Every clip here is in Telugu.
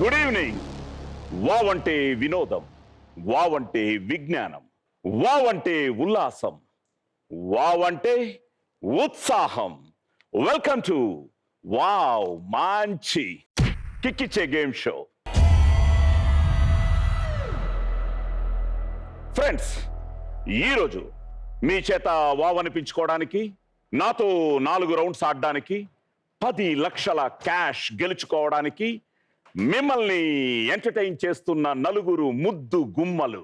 Good evening. వావ్ అంటే వినోదం, వావ్ అంటే విజ్ఞానం, వావ్ అంటే ఉల్లాసం, వావ్ అంటే ఉత్సాహం. వెల్కమ్ టు వావ్ మంచి కిక్కిచ్చే గేమ్ షో. ఫ్రెండ్స్, ఈరోజు మీ చేత వావ్ అనిపించుకోవడానికి, నాతో 4 రౌండ్స్ ఆడడానికి, 10 లక్షల క్యాష్ గెలుచుకోవడానికి మిమ్మల్ని ఎంటర్టైన్ చేస్తున్న 4 ముద్దు గుమ్మలు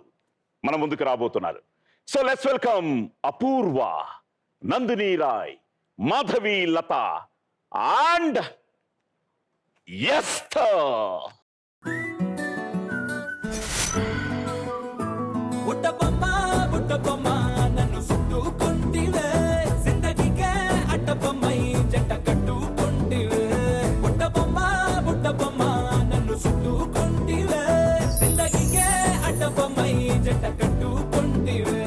మన ముందుకు రాబోతున్నారు. So let's welcome Apoorva, Nandini Roy, Madhavi Latha and Esther. బుట్టబొమ్మ నన్ను చుట్టుకుంటివే, జిందగీకే అడ్డబొమ్మై జంట కట్టుకుంటివే. బుట్టబొమ్మ నన్ను చుట్టుకుంటివే, జిందగీకే అడ్డబొమ్మై జంట కట్టుకుంటివే.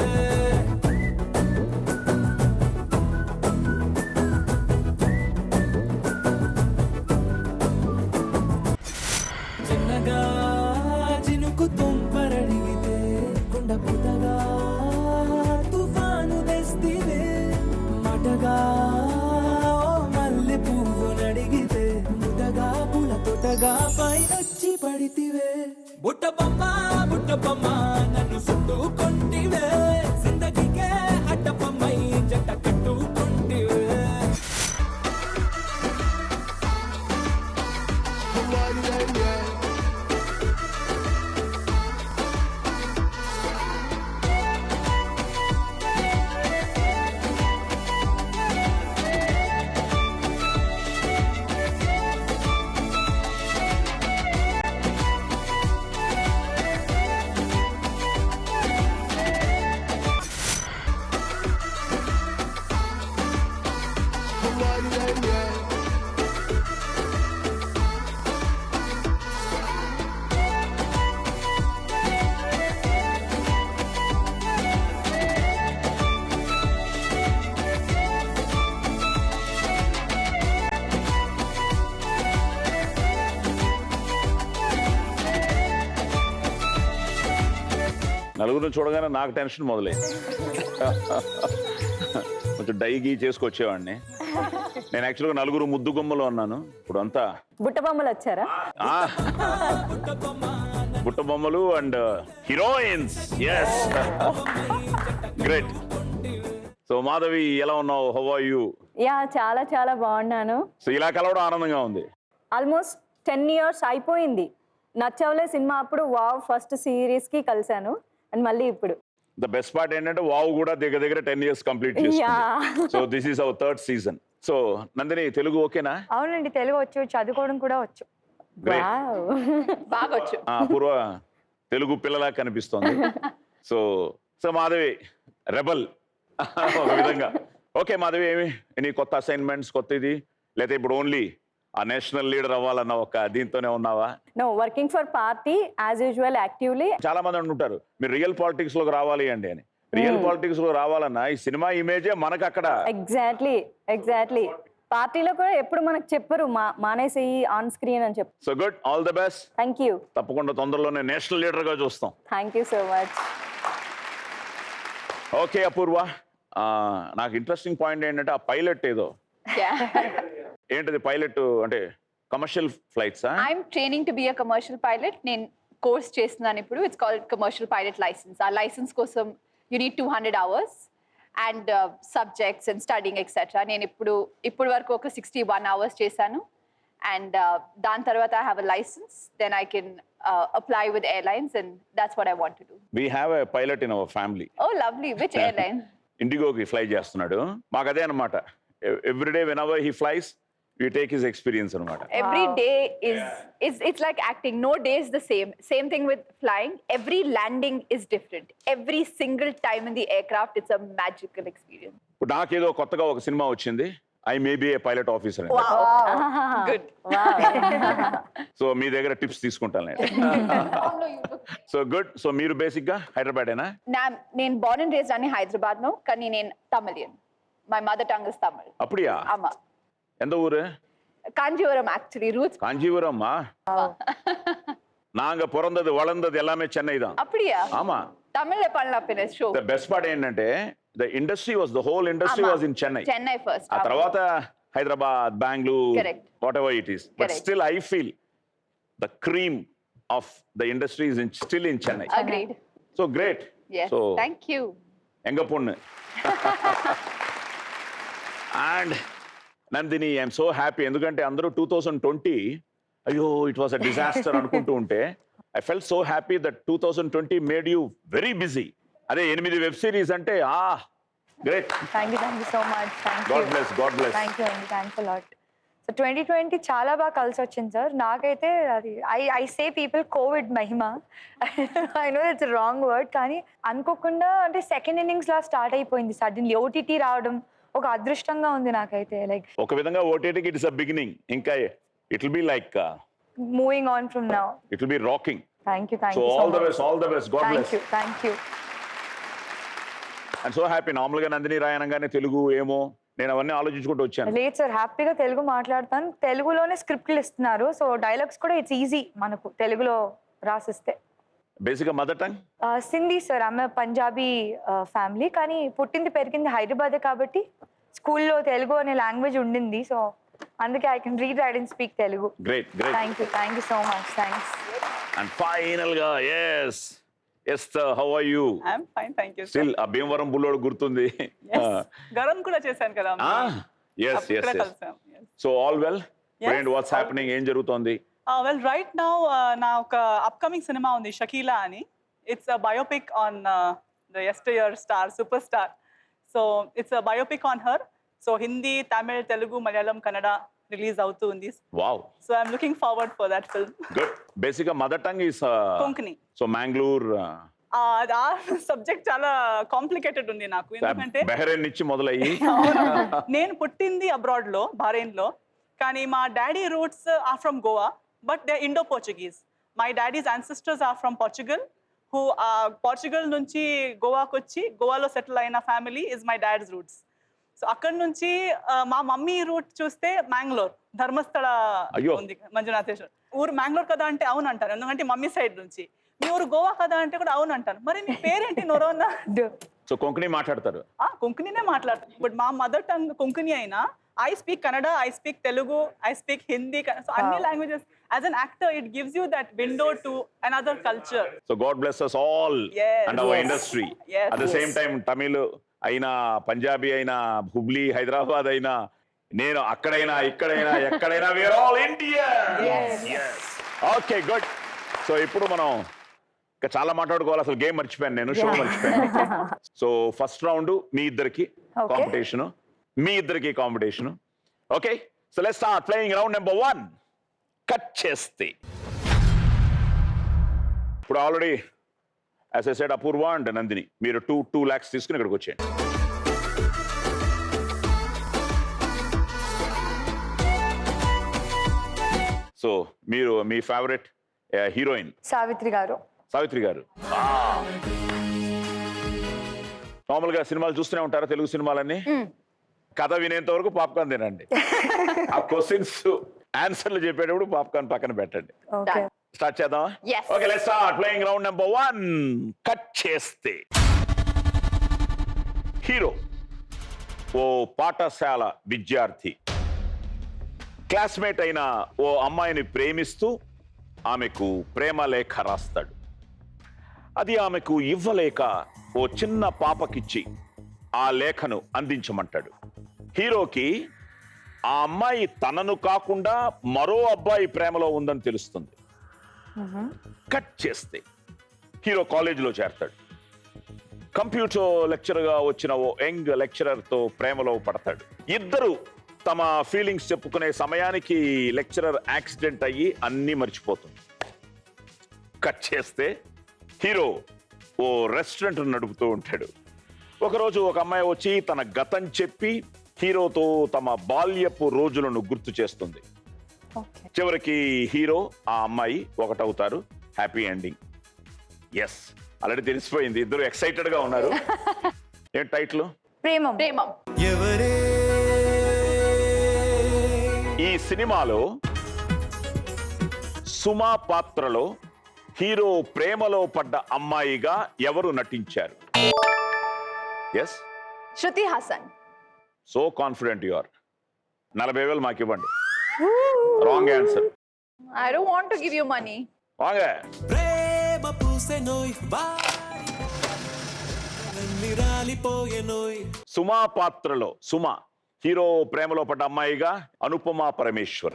చిన్నగా చినుకు తుంపరడిగితే కుండ పుటగా తుఫాను తెస్తివే, మటగా మల్లె పువ్వు నడిగితే ముటగా పుల తొటగా పైనొచ్చి పడితివే. బుట్టబొమ్మ నన్ను చుట్టుకుంటివే, జిందగీకే అడ్డబొమ్మై జంట కట్టుకుంటివే. నలుగురిని చూడగానే నాకు టెన్షన్ మొదలైంది. కొంచెం డైగీ చేసుకొచ్చేవాడిని. నేను యాక్చువల్గా 4 ముద్దు గుమ్మలు అన్నాను. ఇప్పుడు అంతా బుట్ట బొమ్మలు వచ్చారా? బుట్ట బొమ్మలు and heroines. Yes, great. So Madhavi, ఎలా ఉన్నావు? How are you? యా, చాలా చాలా బాగున్నాను. సో ఇలా కలవడం ఆనందంగా ఉంది. ఆల్మోస్ట్ 10 years అయిపోయింది. నచ్చవలే సినిమా అప్పుడు వావ్ ఫస్ట్ సిరీస్ కి కలిసాను, అండ్ మళ్ళీ ఇప్పుడు. ద బెస్ట్ పార్ట్ ఏంటంటే వావ్ కూడా దగ్గర 10 years కంప్లీట్ చేస్తుంది. So this is our 3rd season. So Nandini, Telugu ఓకేనా? అవునండి, తెలుగు వచ్చు, చదువుకోవడం కూడా వచ్చు. వావ్, బాగా వచ్చు. పూర్వ తెలుగు పిల్లలా కనిపిస్తోంది. సో సో మాధవి రెబల్ ఒక విధంగా. ఓకే మాధవి, ఏమి నీ కొత్త అసైన్మెంట్స్, కొత్త ఇది, లేకపోతే ఇప్పుడు ఓన్లీ ఆ నేషనల్ లీడర్ అవ్వాలన్న ఒక దీంతోనే ఉన్నావా? No, working for party as usual, actively. చాలా మంది అంటుంటారు మీరు రియల్ పాలిటిక్స్ లోకి రావాలి అండి అని. రియల్ పాలిటిక్స్ లో రావాలన్నా ఈ సినిమా ఇమేజే మనకు అక్కడ. ఎగ్జాక్ట్లీ పార్టీలో కూడా ఎప్పుడు మనకు చెప్పరు మానేసి ఆన్ స్క్రీన్ అని చెప్పు. So good, all the best. Thank you. తప్పకుండా తొందరలోనే నేషనల్ లీడర్ గా చూస్తాం. Thank you so much. Okay Apoorva, నాకు ఇంట్రెస్టింగ్ పాయింట్ ఏంటంటే ఆ పైలట్ ఏదో ఏంటది పైలట్ అంటే కమర్షియల్ ఫ్లైట్సా? I'm training to be a commercial pilot. నేను కోర్స్ చేస్తున్నాను ఇప్పుడు. It's called commercial pilot licence. ఆ లైసెన్స్ కోసం you need 200 hours and subjects and studying etcetera. నేను ఇప్పుడు వరకు ఒక 61 hours చేశాను. అండ్ దాని తర్వాత I have a licence, then I can apply with airlines, and that's what I want to do. We have a pilot in our family. Oh lovely. Which airline? ఇండిగోకి ఫ్లై చేస్తున్నాడు. మాకు అదే అనమాట. Everyday whenever he flies we take his experience అనమాట. Every day is it's like acting. No day is the same. Same thing with flying. Every landing is different. Every single time in the aircraft, it's a magical experience. ఇప్పుడు నాకేదో కొత్తగా ఒక సినిమా వచ్చింది, I may be a pilot officer. Good. So మీ దగ్గర టిప్స్ తీసుకుంటాను నేను. So good. సో మీరు బేసిక్ గా హైదరాబాదేనా? నేను born and raised in Hyderabad no, కానీ నేను Tamilian. My mother tongue is Tamil. அப்படியா? ஆமா. எந்த ஊரு? Kanjivaram actually. Roots. కాంజీవరం. நாங்க பிறந்தது வளர்ந்தது எல்லாமே சென்னை தான். அப்படியா? ஆமா. தமிழ்ல பண்ணலாம் பின்ன ஷோ. ద బెస్ట్ పార్ట్ ఏంటంటే the whole industry was in Chennai. Chennai first. ఆ తర్వాత Hyderabad, Bengaluru, Correct. Whatever it is. But Correct. Still I feel the cream of the industry is still in Chennai. Agreed. So great. Yes. So Thank you. ఎంగ పొన్ను. And Nandini, I'm so happy. ఎందుకంటే అందరూ 2020 అయ్యో ఇట్ వాస్ అ డిజాస్టర్ అనుకుంటూ ఉంటే I felt so happy that 2020 made you very busy. అదే 8 వెబ్ సిరీస్ అంటే great. Thank you so much. Thank you. God bless, God bless. Thank you అండి, థ్యాంక్స్ అలాట్. సో 2020 చాలా బాగా కలిసి వచ్చింది సార్. నాకైతే అది I say people Covid Mahima. I know it's wrong word, కానీ అనుకోకుండా అంటే సెకండ్ ఇన్నింగ్స్ లా స్టార్ట్ అయిపోయింది సడన్లీ. ఓటీటీ రావడం ఒక అదృష్టంగా ఉంది నాకైతే. లైక్ ఒక విధంగా ఓటీటీకి ఇట్స్ అ బిగినింగ్. ఇంకా it will be like moving on from now. It will be rocking. Thank you so all the best, God bless. Thank you. And so happy. Normal గా నందిని రాయ్ అనగానే తెలుగు ఏమో నేను అవన్నీ ఆలోచించుకుంటూ వచ్చాను. లేదు సార్, హ్యాపీగా తెలుగు మాట్లాడతాను. తెలుగులోనే స్క్రిప్ట్లు ఇస్తున్నారు, సో డైలాగ్స్ కూడా ఇట్స్ ఈజీ మనకు తెలుగులో రాసిస్తే. బేసిక్ గా మదర్ టంగ్ సింధీ సార్. ఆమె పంజాబీ ఫ్యామిలీ, కానీ పుట్టింది పెరిగింది హైదరాబాదే కాబట్టి స్కూల్లో తెలుగు అనే లాంగ్వేజ్ ఉండింది. సో అందుకే I can read, write and speak Telugu. Great, great. Thank you so much. Thanks. And final గా Esther, how are you? I'm fine, thank you. Still ఆ భీమవరం బుల్లోడు గుర్తుంది. గరం కూడా చేశాను కదా. So all well. Friend, what's happening? ఏం జరుగుతోంది? వెల్, రైట్ నౌ నా ఒక అప్కమింగ్ సినిమా ఉంది షకీలా అని. It's a biopic on the yesteryear star, super star. So it's a biopic on her. So Hindi, Tamil, Telugu, Malayalam, Kannada release అవుతుంది. Wow. So I'm looking forward for that film. Good. Basic గా mother tongue is Konkani. So Mangalore. ఆ సబ్జెక్ట్ చాలా కాంప్లికేటెడ్ ఉంది నాకు, ఎందుకంటే బహ్రెయిన్ నుంచి మొదలయ్యి నేను పుట్టింది అబ్రాడ్ లో, బహ్రెయిన్ లో. కానీ మా daddy roots are from Goa, but they Indo Portuguese. My daddy's ancestors are from Portugal, who Portugal నుంచి గోవాకు వచ్చి గోవాలో సెటిల్ అయిన family is my dad's roots. So అక్కడ నుంచి మా మమ్మీ రూట్ చూస్తే మ్యాంగ్లూర్, ధర్మస్థల ఉంది, మంజునాథేశ్వర్. ఊరు మ్యాంగ్లూర్ కదా అంటే అవును అంటారు, ఎందుకంటే మమ్మీ సైడ్ నుంచి. మీ ఊరు గోవా కదా అంటే కూడా అవును అంటాను. మరి మీ పేరేంటి నొరోనా? సో కొంకణి మాట్లాడతారు? కొంకణినే మాట్లాడతారు, బట్ మా మదర్ టంగ్ కొంకణి అయినా I speak Kannada, I speak Telugu, I speak Hindi. So any languages, as an actor, it gives you that window to another culture. So God bless us all and our industry. Yes. At the same time, Tamil అయినా, పంజాబీ అయినా, హుబ్లీ, హైదరాబాద్ అయినా, నేను అక్కడైనా, ఇక్కడైనా, ఎక్కడైనా, we are all Indians. Yes. Okay, good. So ఇప్పుడు మనం ఇంకా చాలా మాట్లాడుకోవాలి. అసలు గేమ్ మర్చిపోయాను, నేను షో మర్చిపోయాను. సో ఫస్ట్ రౌండ్ మీ ఇద్దరికి కాంపిటీషన్, మీ ఇద్దరికి competition. Okay, so let's start playing round number 1. Cut చేస్తే ఇప్పుడు already as I said Apoorva and Nandini, మీరు 2 lakhs తీసుకుని ఇక్కడికి వచ్చేయండి. సో మీరు మీ ఫేవరెట్ హీరోయిన్ సావిత్రి గారు. సావిత్రి గారు. నార్మల్ గా సినిమాలు చూస్తూనే ఉంటారా, తెలుగు సినిమాలన్నీ? కథ వినేంత వరకు పాప్కార్న్ తినండి. ఆ క్వశ్చన్స్ ఆన్సర్లు చెప్పేటప్పుడు పాప్కార్న్ పక్కన పెట్టండి. స్టార్ట్ చేద్దామా? Okay, let's start playing round number 1. Cut చేస్తే హీరో ఓ పాఠశాల విద్యార్థి క్లాస్మేట్ అయిన ఓ అమ్మాయిని ప్రేమిస్తూ ఆమెకు ప్రేమ లేఖ రాస్తాడు. అది ఆమెకు ఇవ్వలేక ఓ చిన్న పాపకిచ్చి ఆ లేఖను అందించమంటాడు. హీరోకి ఆ అమ్మాయి తనను కాకుండా మరో అబ్బాయి ప్రేమలో ఉందని తెలుస్తుంది. కట్ చేస్తే హీరో కాలేజీలో చేరతాడు. కంప్యూటర్ లెక్చరర్గా వచ్చిన ఓ యంగ్ లెక్చరర్తో ప్రేమలో పడతాడు. ఇద్దరు తమ ఫీలింగ్స్ చెప్పుకునే సమయానికి లెక్చరర్ యాక్సిడెంట్ అయ్యి అన్నీ మర్చిపోతుంది. కట్ చేస్తే హీరో ఓ రెస్టారెంట్ నడుపుతూ ఉంటాడు. ఒకరోజు ఒక అమ్మాయి వచ్చి తన గతం చెప్పి హీరోతో తమ బాల్యపు రోజులను గుర్తు చేస్తుంది. చివరికి హీరో ఆ అమ్మాయి ఒకటవుతారు. Happy ending. ఎస్, ఆల్రెడీ తెలిసిపోయింది, ఇద్దరు ఎక్సైటెడ్ గా ఉన్నారు. ఏం టైటిల్? ప్రేమం. ఈ సినిమాలో సుమా పాత్రలో హీరో ప్రేమలో పడ్డ అమ్మాయిగా ఎవరు నటించారు? Yes, Shruti Haasan. So confident you are. 40,000 మాకు ఇవ్వండి. Wrong answer. I don't want to give you money. వాంగే. ప్రేమ పూసెనోయ్ బారి రాలిపోయెనోయ్. సుమా పాత్రలో సుమ హీరో ప్రేమలో పడ్డ అమ్మాయిగా అనుపమా పరమేశ్వర్.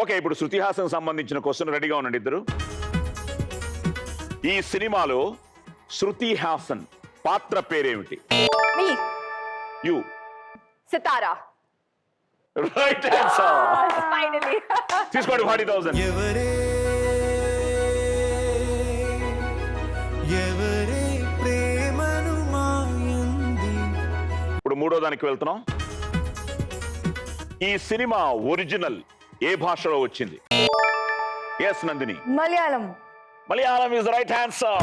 ఓకే, ఇప్పుడు శృతి హాసన్ సంబంధించిన క్వశ్చన్ రెడీగా ఉండండి ఇద్దరు. ఈ సినిమాలో శృతి హాసన్ పాత్ర పేరేమిటి? Me. You. Sitara. Right answer. Finally. తీసుకోండి 40,000. ఎవరే ఎవరే ప్రేమను మాయంది. ఇప్పుడు మూడో దానికి వెళ్తున్నాం. ఈ సినిమా ఒరిజినల్ ఏ భాషలో వచ్చింది? Yes Nandini. Malayalam. Malayalam is right answer.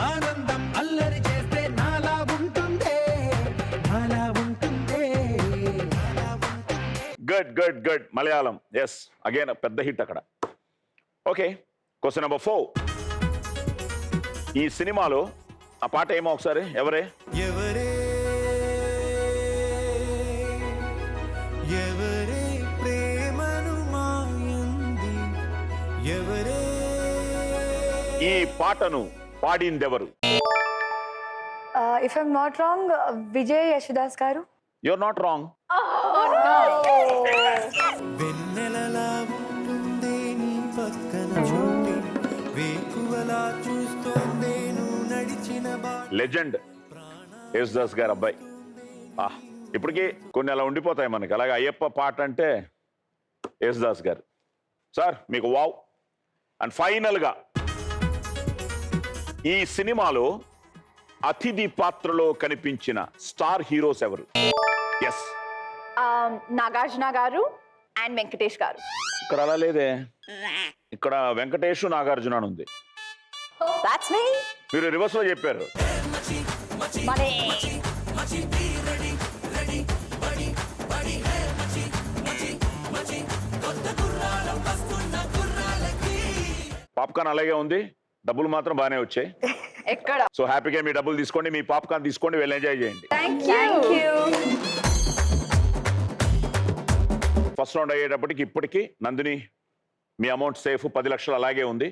ఆనందం అల్లరి చేస్తే నాలా ఉంటుందే నాలా ఉంటుందే. Good good good. Malayalam. Yes, again పెద్ద హిట్ అక్కడ. Okay, question number 4. ఈ సినిమాలో ఆ పాట ఏమో ఒకసారి ఎవరే? ఎవరే ఎవరే ప్రేమను మాయంది. ఎవరే ఈ పాటను పాడిందెవరు? If I'm not wrong, Vijay Yesudas గారు. You're not wrong. వెన్నెలలా ఉంటుందే నీ పక్కన చూపి వేకువలా చూస్తోందే నువ్వు నడిచిన బాట. లెజెండ్ యేసుదాస్ గారు అబ్బాయి. ఇప్పటికీ కొన్ని అలా ఉండిపోతాయి మనకి. అలాగే అయ్యప్ప పాట అంటే యేసుదాస్ గారు. సార్ మీకు వావ్. అండ్ ఫైనల్గా ఈ సినిమాలో అతిథి పాత్రలో కనిపించిన స్టార్ హీరోస్ ఎవరు? ఎస్. నాగార్జున గారు అండ్ వెంకటేష్ గారు. ఇక్కడ అలా లేదే. ఇక్కడ వెంకటేష్ నాగార్జున అని ఉంది. That's me. మీరు రివర్స్ లో చెప్పారు. Money. పాప్కార్న్ అలాగే ఉంది, డబ్బులు మాత్రం బాగానే వచ్చాయి. ఎక్కడ? సో హ్యాపీగా మీ డబ్బులు తీసుకోండి, మీ పాప్కార్న్ తీసుకోండి, వెళ్ళి ఎంజాయ్ చేయండి. Thank you. ఫస్ట్ రౌండ్ అయ్యేటప్పటికి ఇప్పటికీ నందిని మీ అమౌంట్ సేఫ్ 10 లక్షలు అలాగే ఉంది.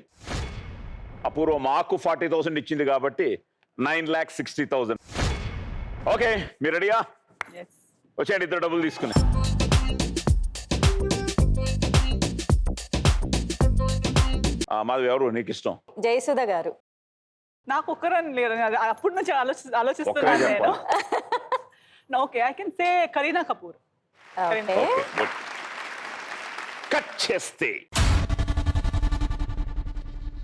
అపూర్వ మాకు 40,000 ఇచ్చింది కాబట్టి 9,60,000. ఓకే, మీరు రెడీయా? Yes. వచ్చేయండి ఇద్దరు డబ్బులు తీసుకుని. మాధవి ఎవరు నీకు ఇష్టం? జయసుధ గారు. నాకు ఒక్కరని లేరు, అది అప్పటి నుంచి ఒక్కరే ఆలోచిస్తున్నాను నేను. చెప్పాలి. Okay, I can say Kareena Kapoor. Okay. Okay, good. Cut చేస్తే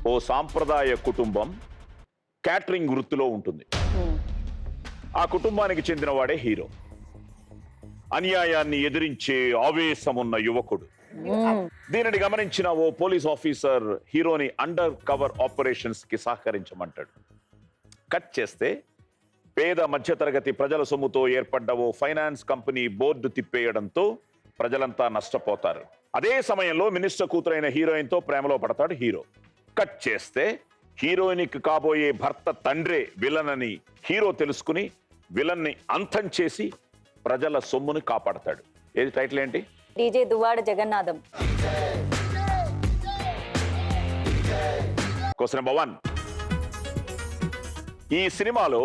ఓ సాంప్రదాయ కుటుంబం క్యాటరింగ్ వృత్తిలో ఉంటుంది. ఆ కుటుంబానికి చెందిన వాడే హీరో. అన్యాయాన్ని ఎదిరించే ఆవేశమున్న యువకుడు. దీనిని గమనించిన ఓ పోలీస్ ఆఫీసర్ హీరోని అండర్ కవర్ ఆపరేషన్స్ కి సహకరించమంటాడు. కట్ చేస్తే పేద మధ్యతరగతి ప్రజల సొమ్ముతో ఏర్పడ్డ ఓ ఫైనాన్స్ కంపెనీ బోర్డు తిప్పేయడంతో ప్రజలంతా నష్టపోతారు. అదే సమయంలో మినిస్టర్ కూతురైన హీరోయిన్ తో ప్రేమలో పడతాడు హీరో. కట్ చేస్తే హీరోయిన్కి కాబోయే భర్త తండ్రే విలన్ అని హీరో తెలుసుకుని విలన్ ని అంతం చేసి ప్రజల సొమ్ముని కాపాడతాడు. ఏది టైటిల్ ఏంటి? DJ Duvvada Jagannatham. Question number 1. ఈ సినిమాలో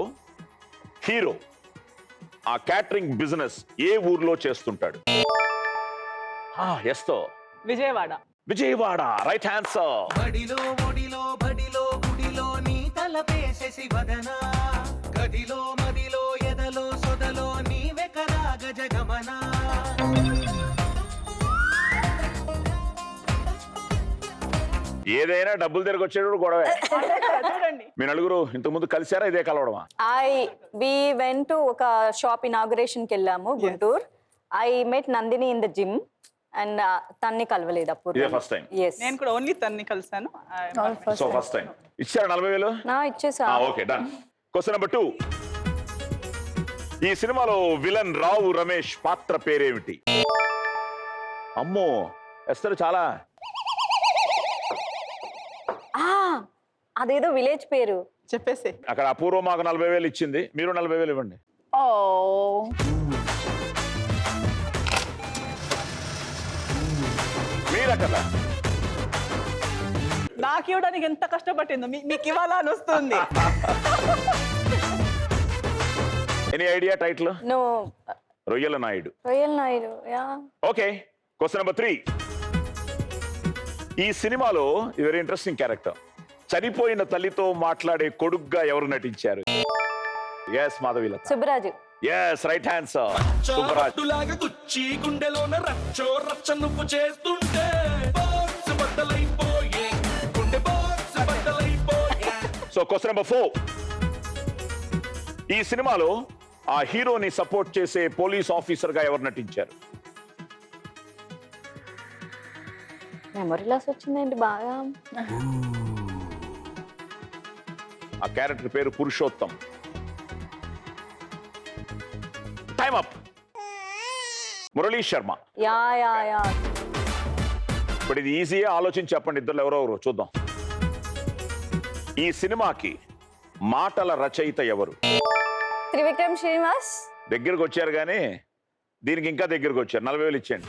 హీరో ఆ క్యాటరింగ్ బిజినెస్ ఏ ఊర్లో చేస్తుంటాడు? ఎస్తో విజయవాడ. విజయవాడ. Right answer. బడిలో ఒడిలో బడిలో గుడిలో నీ తలపేసేసి వదనా గదిలో మదిలో ఎదలో సొదలో నీవే కదా గజగమనా. ఏదైనా డబ్బులు తిరిగి వచ్చేటప్పుడు గొడవే. చూడండి. మీ నలుగురు ఇంతకు ముందు కలిసారా? ఇదే కలవడమా? వి వెంట్ ఒక షాప్ ఇనాగ్రేషన్ కి వెళ్ళాము Guntur. I met Nandini in the gym and తన్ని కలవలేదు అప్పుడు. ఇదే ఫస్ట్ టైం. ఎస్. నేను కూడా ఓన్లీ తన్ని కలిసాను. సో ఫస్ట్ టైం ఇచ్చారు 40,000. ఇచ్చేసా. Okay, done. Question number 2. ఈ సినిమాలో విలన్ రావు రమేష్ పాత్ర పేరేమిటి? అమ్మో, ఎస్తారు చాలా. అదేదో విలేజ్ పేరు. చెప్పేసి. అక్కడ అపూర్వ మాకు 40,000 ఇచ్చింది, మీరు 40,000 ఇవ్వండి. ఓ మీరు అక్కడ నాకు ఇవ్వడానికి ఎంత కష్టపట్టిందో మీకు ఇవ్వాలా అని వస్తుంది. Any idea title? No. Royyala Naidu. Royyal Naidu. Yeah. Okay, question number 3. ఈ సినిమాలో వెరీ ఇంట్రెస్టింగ్ క్యారెక్టర్. చనిపోయిన తల్లితో మాట్లాడే కొడుగ్గా ఎవరు నటించారు? Yes Madhavilatha. Subbaraju. Yes, right answer. Subbaraju. లాగా గుచ్చి గుండెలోన రచ్చో రచ్చ నువ్వు చేస్తుంటే బాక్స్ బద్దలైపోయే గుండె బాక్స్ బద్దలైపోయే. So question number 4. ఈ సినిమాలో ఆ హీరోని సపోర్ట్ చేసే పోలీస్ ఆఫీసర్ గా ఎవరు నటించారు? మెమరీ లాస్ వచ్చిందండి బాగా. ఆ క్యారెక్టర్ పేరు Purushottam. Time up. Murali Sharma. Yeah yeah yeah. ఇప్పుడు ఇది ఈజీగా ఆలోచించి చెప్పండి, ఇద్దరు ఎవరెవరు చూద్దాం. ఈ సినిమాకి మాటల రచయిత ఎవరు? త్రివిక్రమ్ శ్రీనివాస్. దగ్గరకు వచ్చారు కానీ దీనికి ఇంకా దగ్గరకు వచ్చారు. 40,000 ఇచ్చేయండి.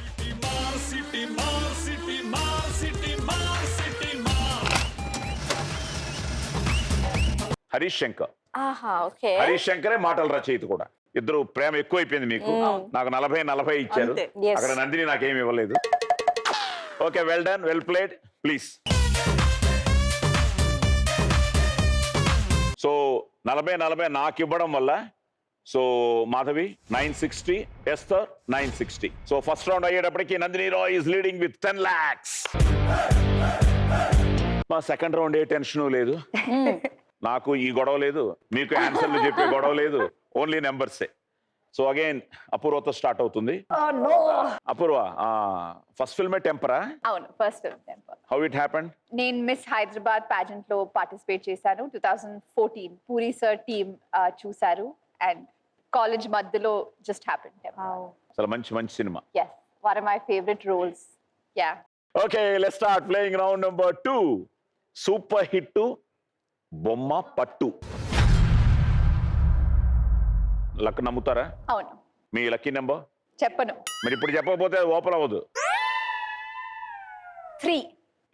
హరీష్ శంకర్. ఆహా, ఓకే. హరీష్ శంకరే మాటల రచయిత కూడా. ఇద్దరు ప్రేమ ఎక్కువైపోయింది మీకు. నాకు 40 ఇచ్చారు. అంతే. Yes. అక్కడ నందిని నాకేమి ఇవ్వలేదు. Okay, well done, well played. Please. So 40 నాకు ఇవ్వడం వల్ల so Madhavi 960, Esther 960. So first round అయ్యేటప్పటికి Nandini Rai is leading with 10 lakhs. మా సెకండ్ రౌండ్ ఏ టెన్షన్ లేదు. నాకు ఈ గొడవ లేదు, మీకు ఆన్సర్లు చెప్పే గొడవ లేదు, ఓన్లీ నెంబర్సే. సో అగైన్ అపూర్వతో స్టార్ట్ అవుతుంది. అపూర్వ, ఫస్ట్ ఫిల్మే టెంపరా? అవును, first temper. How it happened? నేను మిస్ హైదరాబాద్ ప్యాజెంట్ లో పార్టిసిపేట్ చేశాను 2014. పూరి సార్ టీమ్ చూశారు అండ్ కాలేజ్ మధ్యలో జస్ట్ హ్యాపెండ్. చాలా మంచి మంచి cinema. Yes, one of my favorite roles. Yeah. Okay, let's start playing round number 2. Super hit బొమ్మ పట్టు. లక్ నమ్ముతారా? అవును. మీ లక్కీ నెంబర్ చెప్పను. మరి ఇప్పుడు చెప్పకపోతే అది ఓపెన్ అవ్వదు. 3.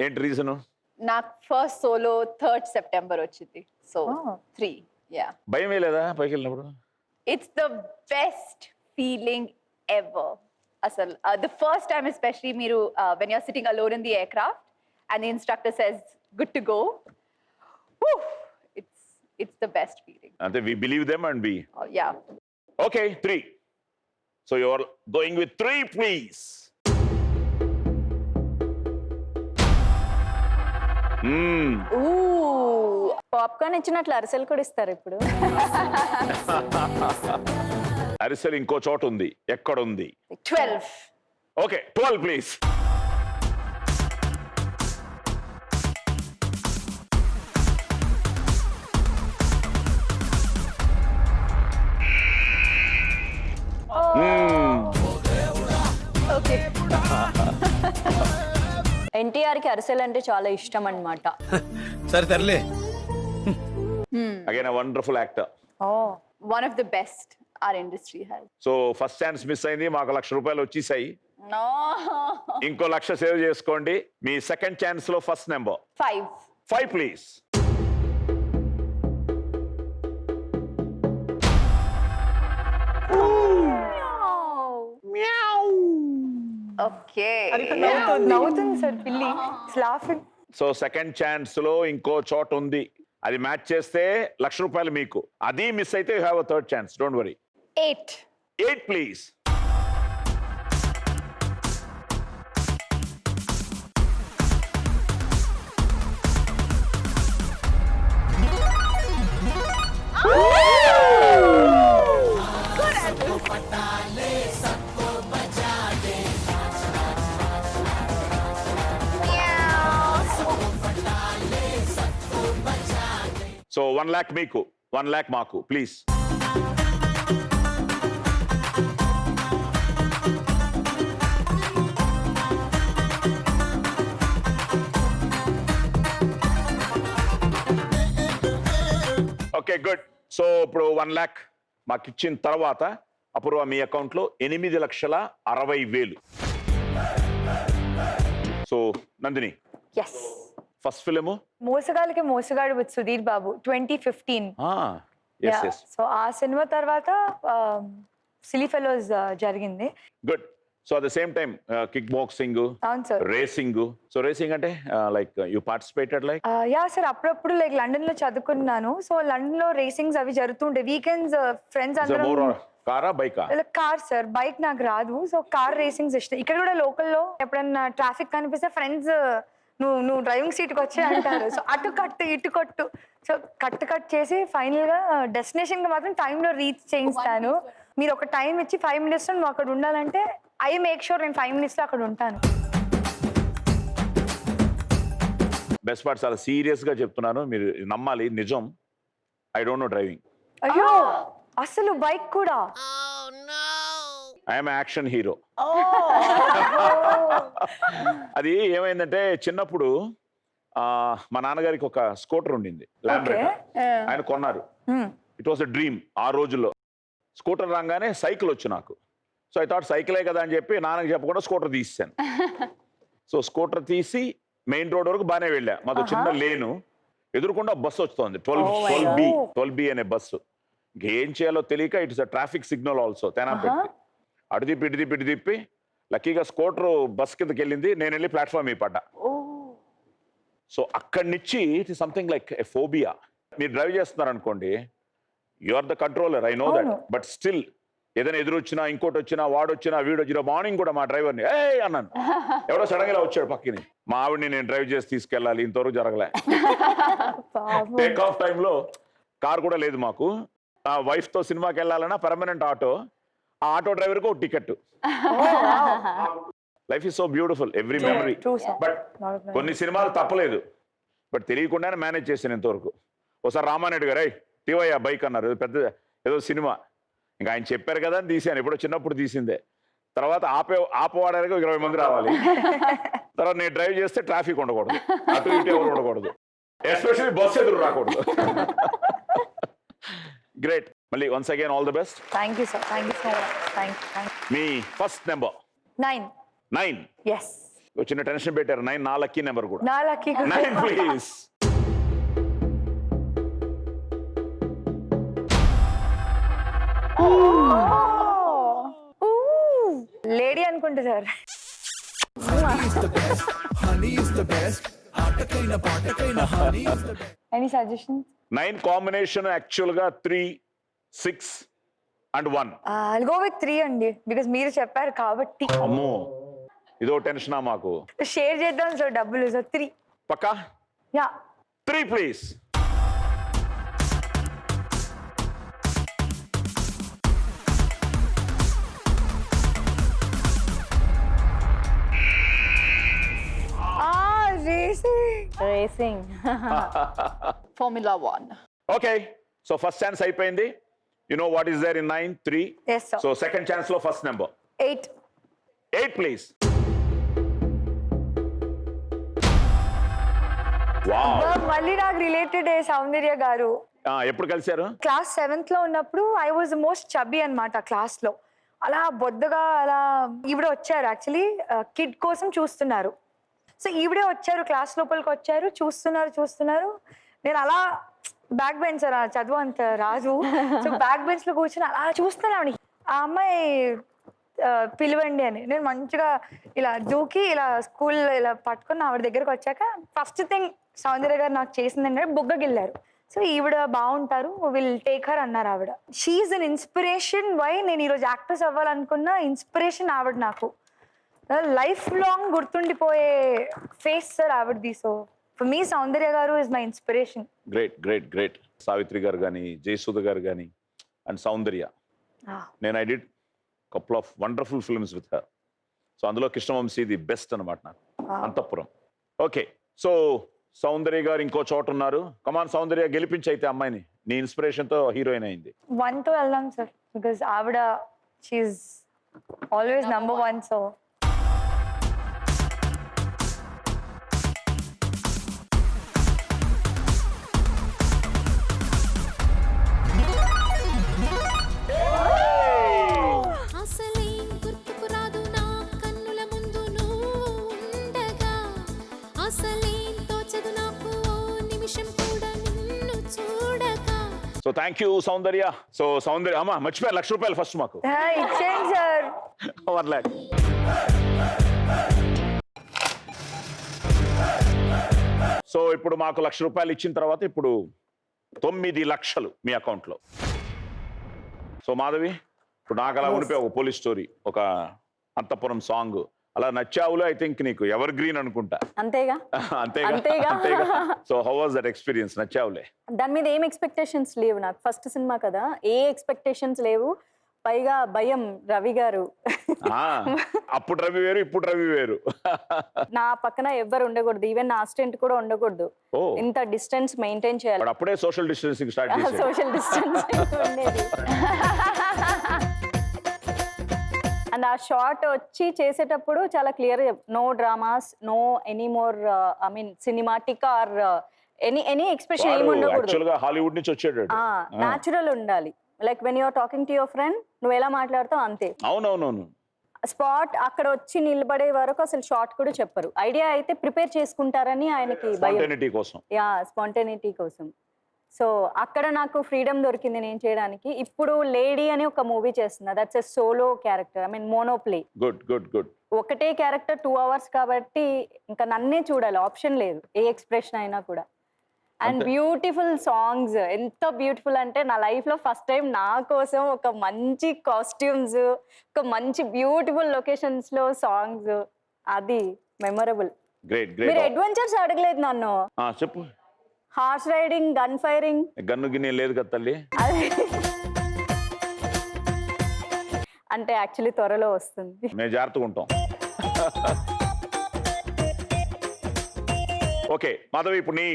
ఏంటి రీజన్? నాకు ఫస్ట్ సోలో 3rd September వచ్చింది. సో 3. Yeah. భయమే లేదా పైకి వెళ్ళినప్పుడు? It's the best feeling ever. Asal, the first time especially మీరు when you're sitting alone in the aircraft and the instructor says good to go. Whew, it's the best feeling. అంటే we believe them and we. Oh, yeah. Okay, 3. So you're going with 3, please. Popcorn ఇచ్చినట్లు అరిసెలు కూడా ఇస్తారు ఇప్పుడు. అరిసెలు ఇంకో చోట ఉంది. ఎక్కడుంది? 12. Okay, 12 please. Okay. ఎన్టీఆర్ కి అరిసెలు అంటే చాలా ఇష్టం అన్నమాట. సరే తరలే. Again wonderful actor. One of the best our industry has. So first chance miss అయింది, మాకు ₹1,00,000 వచ్చేసాయి. No. ఇంకో 1,00,000 సేవ్ చేసుకోండి. మీ సెకండ్ ఛాన్స్ లో ఫస్ట్ నెంబర్ 5. 5 ప్లీజ్. Okay. నవ్వుతుంది సార్ పిల్లి. లాఫింగ్. సో సెకండ్ ఛాన్స్ లో ఇంకో చోట ఉంది. అది మ్యాచ్ చేస్తే ₹1,00,000 మీకు. అది మిస్ అయితే you have a third chance. Don't worry. 8. 8 please. So 1 lakh మీకు, 1 lakh మాకు ప్లీజ్. Okay good. సో ఇప్పుడు 1 lakh మాకు ఇచ్చిన తర్వాత అపూర్వ మీ అకౌంట్లో 8,60,60,000. So Nandini, yes, first film Mosagallaki Mosagadu with Sudheer Babu 2015. Yes yes so ఆ సినిమా తర్వాత సిలీ ఫెలోస్ జరిగింది. Good. So at the same time kick boxing, అవును సార్. రేసింగ్. సో రేసింగ్ అంటే like you participated like? Yeah sir, అప్పుడప్పుడు లైక్ లండన్ లో చదువుకున్నాను. సో లండన్ లో రేసింగ్స్ అవి జరుగుతుండే. వీకెండ్స్ ఫ్రెండ్స్ అందరం. కారా బైకా? కార్ సార్, బైక్ నాకు రాదు. సో కార్ రేసింగ్స్ ఇష్టం. ఇక్కడ కూడా లోకల్లో ఎప్పుడన్నా ట్రాఫిక్ కనిపిస్తే ఫ్రెండ్స్ నువ్వు డ్రైవింగ్ సీట్కి వచ్చి అంటారు. సో అటు కట్టు ఇటు కొట్టు, సో కట్ చేసి ఫైనల్ గా డెస్టినేషన్ కి మాత్రం టైంలో రీచ్ చేయిస్తాను. మీరు ఒక టైం ఇచ్చి 5 minutes నువ్వు అక్కడ ఉండాలంటే ఐ మేక్ షూర్ నేను 5 minutes లో అక్కడ ఉంటాను. బెస్ట్ పార్ట్, చాలా సీరియస్ గా చెప్తున్నాను, మీరు నమ్మాలి, నిజం. I don't know driving. అయ్యో, అసలు బైక్ కూడా? I'm action hero. అది ఏమైందంటే చిన్నప్పుడు మా నాన్నగారికి ఒక స్కూటర్ ఉండింది, ల్యాంబ్రెటా. ఆయన కొన్నారు. ఇట్ వాస్ ఎ డ్రీమ్ ఆ రోజుల్లో. స్కూటర్ రాగానే సైకిల్ వచ్చు నాకు. సో ఐ థాట్ సైకిలే కదా అని చెప్పి నాన్నకి చెప్పకుండా స్కూటర్ తీసాను. సో స్కూటర్ తీసి మెయిన్ రోడ్ వరకు బాగానే వెళ్ళా. మాది చిన్న లేను, ఎదురుకుండా బస్సు వస్తుంది 12B అనే బస్సు. ఇంకేం చేయాలో తెలియక ఇట్స్ ట్రాఫిక్ సిగ్నల్ ఆల్సో తేనాపెట్టి అటు తిప్పి లక్కీగా స్కూటర్ బస్ కిందకి వెళ్ళింది. నేను వెళ్ళి ప్లాట్ఫామ్ మీద పడ్డా. సో అక్కడి నుంచి it is something like a phobia. మీరు డ్రైవ్ చేస్తున్నారు అనుకోండి, you are the controller, I know that. But still ఏదైనా ఎదురు వచ్చినా, ఇంకోటి వచ్చినా, వాడొచ్చినా, వీడొచ్చినా, మార్నింగ్ కూడా మా డ్రైవర్ని ఏ అన్నాను. ఎవడో సడన్ గా వచ్చాడు పక్కని. మా ఆవిడని నేను డ్రైవ్ చేసి తీసుకెళ్ళాలి, ఇంతవరకు జరగలే. టేక్ ఆఫ్ టైంలో కార్ కూడా లేదు మాకు. ఆ వైఫ్ తో సినిమాకి వెళ్ళాలన్నా పర్మనెంట్ ఆటో. ఆ ఆటో డ్రైవర్ కు ఒక ticket. Life is so beautiful, every memory. But కొన్ని సినిమాలు తప్పలేదు, బట్ తెలియకుండానే మేనేజ్ చేశాను ఇంతవరకు. ఒకసారి రామానాయుడు గారు టీవయ్యా బైక్ అన్నారు, పెద్ద ఏదో సినిమా. ఇంకా ఆయన చెప్పారు కదా అని తీసాను. ఎప్పుడో చిన్నప్పుడు తీసిందే. తర్వాత ఆపవాడానికి 20 మంది రావాలి. తర్వాత నేను డ్రైవ్ చేస్తే ట్రాఫిక్ ఉండకూడదు, అటు ఇటు ఎవరు ఉండకూడదు, ఎస్పెషల్లీ బస్సు ఎదురు రాకూడదు. గ్రేట్. మళ్ళీ once again all the best. Thank you sir, thank you so much. Thank you. మీ ఫస్ట్ నెంబర్ 9. ఎస్, చిన్న టెన్షన్ పెట్టారు. 9 నా లక్కీ నెంబర్ కూడా. నా లక్కీ 9 ప్లీజ్. లేడీ అనుకుంటా sir. Any suggestion? 9 combination actual గా 3, 6 and 1. I'll go with 3 అండి, బికాస్ మీరు చెప్పారు కాబట్టి. అమ్మో, ఇదో టెన్షనా మాకు. షేర్ చేద్దాం సార్ డబ్బులు. సో 3 పక్కా? Yeah. 3 please. Racing. Formula 1. Okay, so first chance అయిపోయింది. You know what is there in 9? 3. Yes, sir. So second chance లో ఫస్ట్ నెంబర్ 8. 8 ప్లీజ్. వావ్, మళ్ళీ నాకు రిలేటెడ్ సౌందర్య గారు. ఎప్పుడు కలిశారు? క్లాస్ 7th లో ఉన్నప్పుడు ఐ వాజ్ మోస్ట్ చబ్బీ అనమాట క్లాస్ లో. అలా బొద్దగా అలా ఈవిడ వచ్చారు. యాక్చువల్లీ కిడ్ కోసం చూస్తున్నారు. సో ఈవిడే వచ్చారు, క్లాస్ లోపలికి వచ్చారు, చూస్తున్నారు. నేను అలా బ్యాక్ బెంచ్, చదువు అంత రాజు. సో బ్యాక్ బెంచ్ లో కూర్చొని అలా చూస్తున్నాను. ఆ అమ్మాయి పిలవండి అని నేను మంచిగా ఇలా దూకి ఇలా స్కూల్ ఇలా పట్టుకుని ఆవిడ దగ్గరకు వచ్చాక ఫస్ట్ థింగ్ సౌందర్య గారు నాకు చేసింది ఏంటంటే బుగ్గ గిల్లారు. సో ఈవిడ బాగుంటారు, విల్ టేక్ హర్ అన్నారు ఆవిడ. She is an inspiration. వై నేను ఈరోజు యాక్ట్రెస్ అవ్వాలనుకున్న ఇన్స్పిరేషన్ ఆవిడ. నాకు లైఫ్ లాంగ్ గుర్తుండిపోయే ఫేస్ సార్ ఆవిడది. So for me Soundarya garu is my inspiration. Great. Savitri garu కానీ, జయసుధ గారు కానీ, అండ్ సౌందర్య. నేను I did couple of wonderful films with her. So అందులో కృష్ణవంశీ ది బెస్ట్ అనమాట నాకు, అంతఃపురం. ఓకే, సో సౌందర్య గారు ఇంకో చోట ఉన్నారు. కమాన్ సౌందర్య, గెలిపించి అయితే అమ్మాయిని. నీ ఇన్స్పిరేషన్ తో హీరోయిన్ అయింది. 1 తో వెళ్దాం సార్, బికాస్ ఆవిడ she's always number 1. So so thank you Soundarya. So Soundarya అమ్మా మర్చిపోయారు ₹1,00,000 ఫస్ట్ మాకు. ఇచ్చేయండి సార్. 1 lakh. సో ఇప్పుడు మాకు ₹1,00,000 ఇచ్చిన తర్వాత ఇప్పుడు 9 లక్షలు మీ అకౌంట్లో. సో మాధవి, ఇప్పుడు నాకు అలా ఉండిపోయి ఒక పోలీస్ స్టోరీ, ఒక అంతఃపురం సాంగ్ అలా నచ్చావులో ఐ థింక్ నీకు ఎవర్ గ్రీన్ అనుకుంటా. అంతేగా అంతేగా అంతేగా. అంతేగా. So how was that experience? Nachavule. దాని మీద ఏం ఎక్స్పెక్టేషన్స్ లేవు నాకు. ఫస్ట్ సినిమా కదా, ఏ ఎక్స్పెక్టేషన్స్ లేవు. పైగా భయం రవి గారు. ఆ, అప్పుడు రవి వేరు, ఇప్పుడు రవి వేరు. నా పక్కన ఎవ్వరు ఉండకూడదు, ఈవెన్ నా అసిస్టెంట్ కూడా ఉండకూడదు. ఓ. ఇంత డిస్టెన్స్ మెయింటైన్ చేయాలి. వాడు అప్పుడే సోషల్ డిస్టెన్సింగ్ స్టార్ట్ చేశాడు. సోషల్ డిస్టెన్స్ ఉండేది. అండ్ ఆ షార్ట్ వచ్చి చేసేటప్పుడు చాలా clear, no dramas, no any more I mean cinematic or any expression ఏమి ఉండకూడదు. యాక్చువల్ గా హాలీవుడ్ నుంచి వచ్చాడు. న్యాచురల్ ఉండాలి. Like when you're talking to your friend, నువ్వు ఎలా మాట్లాడతావు అంతే. అవునవునవును. స్పాట్ అక్కడ వచ్చి నిలబడే వరకు అసలు షార్ట్ కూడా చెప్పరు. ఐడియా అయితే ప్రిపేర్ చేసుకుంటారని ఆయనకి భయం. స్పాంటేనిటీ కోసం. యా, స్పాంటేనిటీ కోసం. సో అక్కడ నాకు ఫ్రీడమ్ దొరికింది నేను చేయడానికి. ఇప్పుడు లేడీ అని ఒక మూవీ చేస్తున్నా, that's a solo character, I mean monoplay. Good good good. ఒకటే క్యారెక్టర్ 2 hours కాబట్టి ఇంకా నన్నే చూడాలి, ఆప్షన్ లేదు ఏ ఎక్స్ప్రెషన్ అయినా కూడా. అండ్ బ్యూటిఫుల్ సాంగ్స్, ఎంత బ్యూటిఫుల్ అంటే నా లైఫ్ లో ఫస్ట్ టైం నా కోసం ఒక మంచి కాస్ట్యూమ్స్, ఒక మంచి బ్యూటిఫుల్ లొకేషన్స్ లో సాంగ్స్, అది మెమొరబుల్. గ్రేట్ మీరు గ్రేట్. అడ్వెంచర్స్ అడగలేదు నన్ను. చెప్పు. Horse riding, gun firing. Gun గిన్నె లేదు కదా తల్లి. అంటే యాక్చువల్లీ త్వరలో వస్తుంది. మేము జాగ్రత్తగా ఉంటాం. ఓకే మాధవి, ఇప్పుడు నీ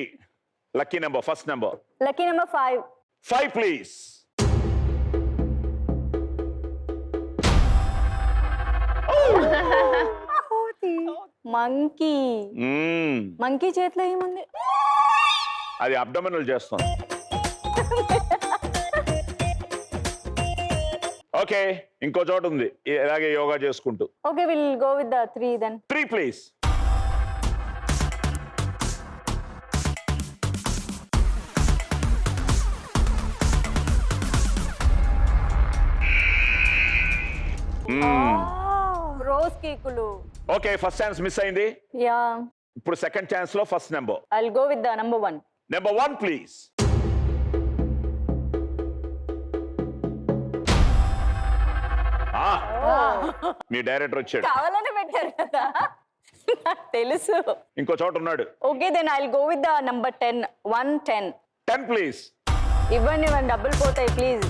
lucky number, first number. Lucky number 5. 5 please. Monkey. Monkey చేతిలో ఏముంది? అది అబ్డమినల్ చేస్తాం. ఓకే, ఇంకో చోట ఉంది ఇలాగే యోగా చేసుకుంటూ. Okay, will go with the 3 then. 3 please. Rose కేకులు. ఓకే, ఫస్ట్ ఛాన్స్ మిస్ అయింది. యా, ఇప్పుడు సెకండ్ ఛాన్స్ లో first number. I will go with the number 1. Number 1 please. మీ డైరెక్టర్ వచ్చాడు. కావాలని పెట్టారు కదా, నాకు తెలుసు. ఇంకో చోట ఉన్నాడు. Okay, then I will go with the number 10. 110. 10 please. ఇవ్వండి, డబ్బులు పోతాయి ప్లీజ్.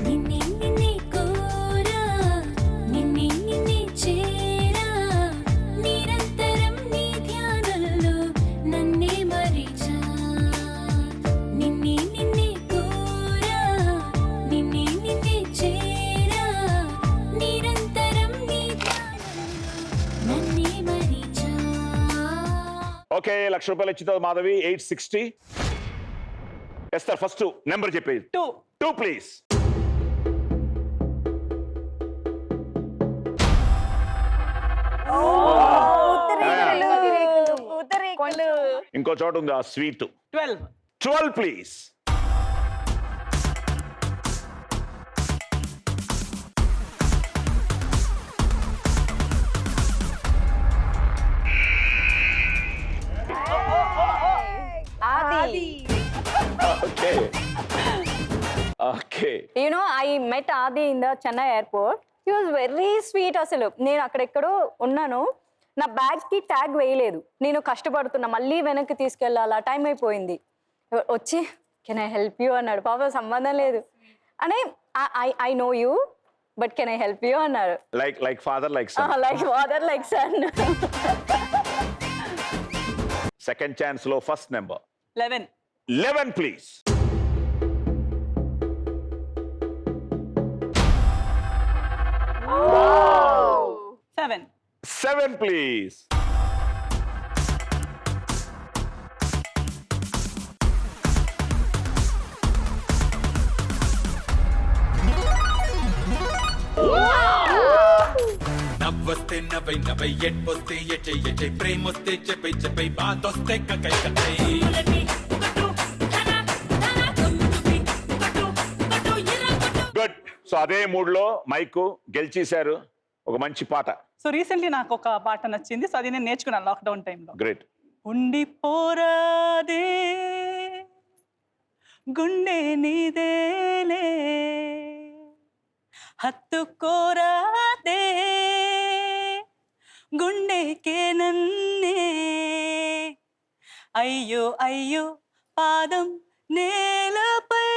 నిన్నే నిన్నే కోరా, నిన్నే నిన్నే చేరా, నిరంతరం నీ ధ్యానంలో నన్నే మరిచా. నిన్నే నిన్నే కోరా, నిన్నే నిన్నే చేరా, నిరంతరం నీ ధ్యానంలో నన్నే మరిచా. ఓకే, ₹1,00,000 ఇచ్చిన మాధవి. 860. ఎస్తారు ఫస్ట్ నెంబర్ చెప్పేది. 2 ప్లీజ్. ఇంకో చోట ఉంది ఆ స్వీట్. 12. 12 ప్లీజ్. ఆది. Okay okay. You know, I met Adi in the Chennai airport. He was very sweet అసలు. నేను అక్కడెక్కడో ఉన్నాను, నా బ్యాగ్ కి ట్యాగ్ వేయలేదు, నేను కష్టపడుతున్నా, మళ్ళీ వెనక్కి తీసుకెళ్ళాలా, టైం అయిపోయింది. వచ్చి కెన్ ఐ హెల్ప్ యూ అన్నాడు. పాప సంబంధం లేదు అని, I know you but can I help you అన్నాడు. Like father like son. Like father like son. Second chance లో first number. 11. 11 please. Seven. 7 please. నవై నవై ఎట్టొస్తే ఎచ్చై ప్రేమొస్తే చెప్పై బాధొస్తే కకై గుడ్. సో అదే మూడ్లో మైకు గెలిచేశారు. ఒక మంచి పాట. సో రీసెంట్లీ నాకు ఒక పాట నచ్చింది, సో అది నేను నేర్చుకున్నాను లాక్డౌన్ టైంలో. గ్రేట్. ఉండిపోరాదే గుండె నీదేలే, హత్తుకోరాదే గుండెకే నన్నే, అయ్యో అయ్యో పాదం నేలపై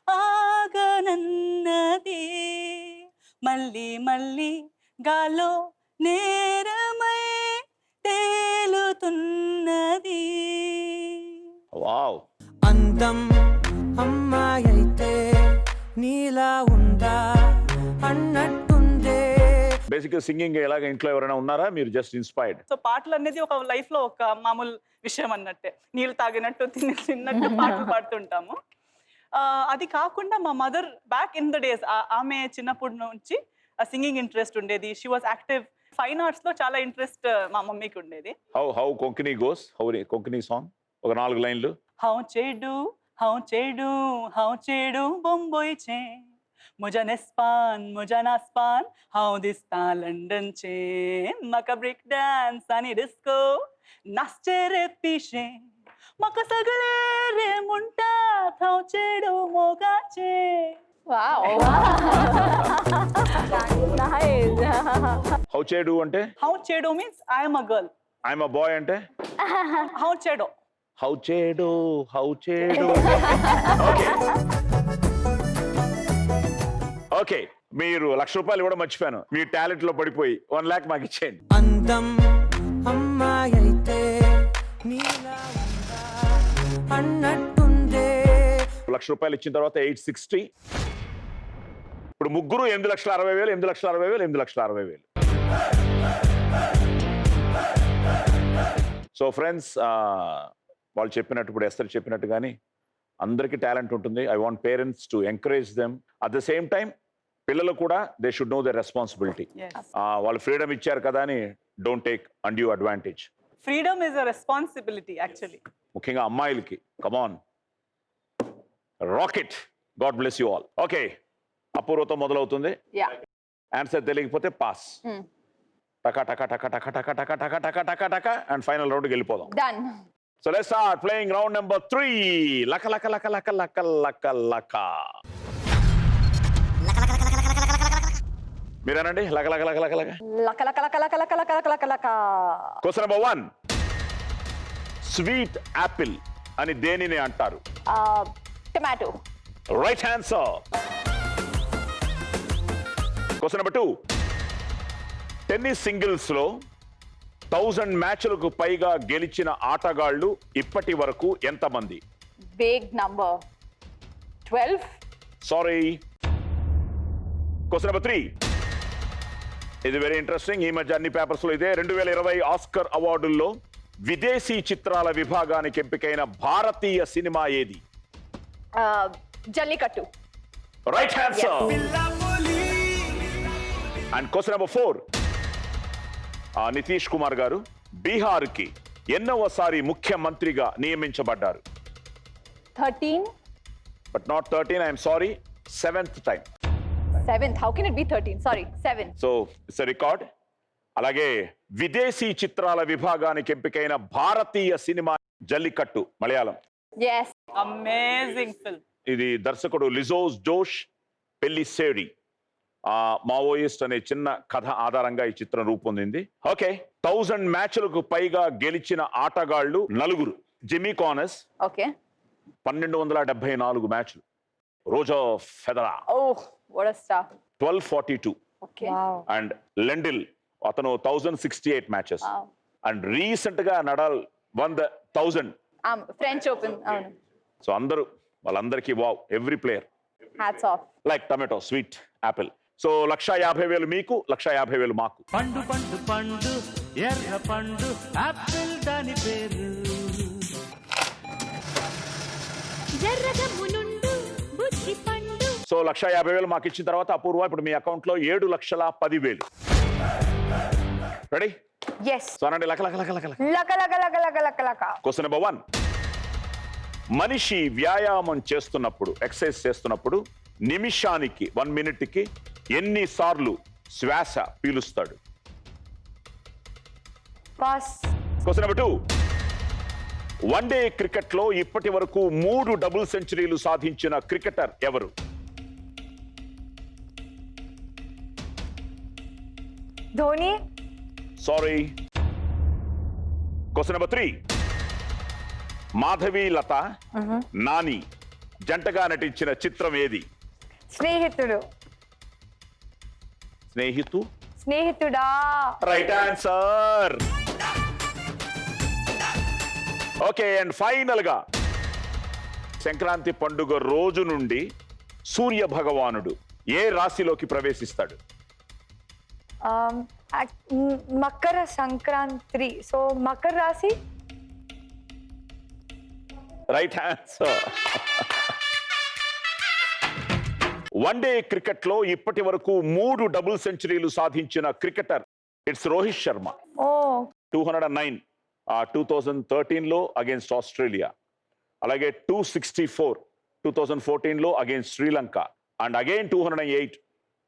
ఆగనన్నది, మళ్ళీ మళ్ళీ గాలో నేరమై తేలుతున్నది. వావ్. అందం అమ్మాయి అయితే నీలా ఉందా అన్నట్టుందే. బేసిక్ సింగింగ్ ఎలాగ ఇంట్లో ఎవరైనా ఉన్నారా, మీరు జస్ట్ ఇన్స్పైర్డ్? సో పాటలు అనేది ఒక లైఫ్ లో ఒక మామూలు విషయం అన్నట్టే, నీళ్ళు తాగినట్టు తిన్నట్టు పాటలు పాడుతుంటాము. అది కాకుండా మా mother back in the days, ఆమె చిన్నప్పటి నుంచి సింగింగ్ ఇంట్రెస్ట్ ఉండేది. She was active. Fine arts లో చాలా ఇంట్రెస్ట్ మా మమ్మీకి ఉండేది. How Konkani goes, Konkani song ఒక 4 లైన్లు. హౌ చెడు హౌ చెడు బొంబోయ్ చే, मुझा नास्पान हाउ दिसता लंडन चे, मका ब्रेक डान्स आणि डिस्को नाचचे रे पिशे, मका सगळे रे म्हणतात हाव चेडू मोगाचे. Wow. Nice. హౌ చేడు అంటే? हाव चेडू means I am a girl. I'm a boy అంటే? हाव चेडो. హౌ చేడు. ఓకే, మీరు ₹1,00,000 కూడా మర్చిపోయాను. మీ టాలెంట్ లో పడిపోయి 1 lakh మాకు ఇచ్చేయండి. అందం అమ్మాయి అయితే నీలా ఉందా అన్నట్టుందే. ₹1,00,000 ఇచ్చిన తర్వాత 860. ఇప్పుడు ముగ్గురు 8,60,000, 8,60,000, 8,60,000. సో ఫ్రెండ్స్, వాళ్ళు చెప్పినట్టు, ఇప్పుడు ఎస్తర్ చెప్పినట్టు కానీ అందరికీ టాలెంట్ ఉంటుంది. I want parents to encourage them. At the same time పిల్లలు కూడా they should know the responsibility. Yes. వాళ్ళు ఫ్రీడమ్ ఇచ్చారు కదా అని don't take undue advantage. Freedom is a responsibility actually. ముఖ్యంగా అమ్మాయిలకి. Come on, rocket. God bless you all. Okay, అపూర్వతో మొదలవుతుంది. Yeah. ఆన్సర్ తెలియకపోతే పాస్. టకా టకా టకా టకా టకా టకా టకా టకా టకా టకా అండ్ ఫైనల్ రౌండ్కి వెళ్ళిపోదాం. Done. So let's start playing round number 3. Laka laka laka laka laka laka laka. మీరేనండి లక లక లక లక లక. లక లక లక లక లక లక లక లక లక. Question number 1. స్వీట్ యాపిల్ అని దేనిని అంటారు? Tomato. Right answer. Question number 2. Tennis singles లో 1000 మ్యాచ్లకు పైగా గెలిచిన ఆటగాళ్లు ఇప్పటి వరకు ఎంతమంది? Big number. 12. Sorry. Question number 3. ఇది వెరీ ఇంట్రెస్టింగ్. ఈ మధ్య అన్ని పేపర్స్ లో ఇదే. 2020 ఆస్కర్ అవార్డుల్లో విదేశీ చిత్రాల విభాగానికి ఎంపికైన భారతీయ సినిమా ఏది? Jallikattu. Right answer. And question number 4. Nitish Kumar garu బీహార్కి ఎన్నోసారి ముఖ్యమంత్రిగా నియమించబడ్డారు? 13. But not 13, I'm sorry, 7th టైం. 7th. How can it be 13? Sorry, 7. So it's record. అలాగే విదేశీ చిత్రాల విభాగానికి ఎంపికైన భారతీయ cinema Jallikattu, Malayalam. Yes. Amazing film. ఇది దర్శకుడు లిజోస్ జోష్ పెల్లిసేడి. మావోయిస్ట్ అనే చిన్న కథ ఆధారంగా ఈ చిత్రం రూపొందింది. ఓకే, 1000 మ్యాచ్లకు పైగా గెలిచిన ఆటగాళ్లు 4. Jimmy కానస్ Okay. 1274 మ్యాచ్లు. Roger Federer Oh, what a star. 1242. Okay. Wow. And Lendl అతను 1068 మ్యాచెస్. Wow. అండ్ రీసెంట్ గా నడాల్ 1000. French Open. అవును. సో అందరూ వాళ్ళందరికీ wow, every player Hats off. Like tomato, sweet apple. So 1,50,000 మీకు, 1,50,000 మాకు. పండు పండు పండు ఎర్ర పండు ఆపిల్ దాని పేరు. జర్రగమునుండు బుద్ధి పండు. సో 1,50,000 మాకు ఇచ్చిన తర్వాత అపూర్వ ఇప్పుడు మీ అకౌంట్ లో 7,10,10,000. రెడీ? ఎస్. సో అనండి లక లక లక లక లక. లక లక లక లక లక లక. Question number 1. మనిషి వ్యాయామం చేస్తున్నప్పుడు, ఎక్సర్సైజ్ చేస్తున్నప్పుడు నిమిషానికి 1 మినిట్కి ఎన్నిసార్లు శ్వాస పీలుస్తాడు? Pass. Question number 2. One day cricket లో ఇప్పటి వరకు 3 డబుల్ సెంచరీలు సాధించిన క్రికెటర్ ఎవరు? Dhoni. Sorry. Question number 3. Madhavi Latha Nani జంటగా నటించిన చిత్రం ఏది? స్నేహితుడు. స్నేహితుడా. Right answer. Okay, and final గా సంక్రాంతి పండుగ రోజు నుండి సూర్య భగవానుడు ఏ రాశిలోకి ప్రవేశిస్తాడు? మకర సంక్రాంతి. సో మకర రాశి. Right answer. వన్డే క్రికెట్ లో ఇప్పటి వరకు 3 డబుల్ సెంచరీలు సాధించిన క్రికెటర్ ఇట్స్ రోహిత్ శర్మ. ఓ. 209 2013 లో అగేన్స్ట్ ఆస్ట్రేలియా, అలాగే 264 2014 లో అగేన్స్ట్ శ్రీలంక, అండ్ అగైన్ 208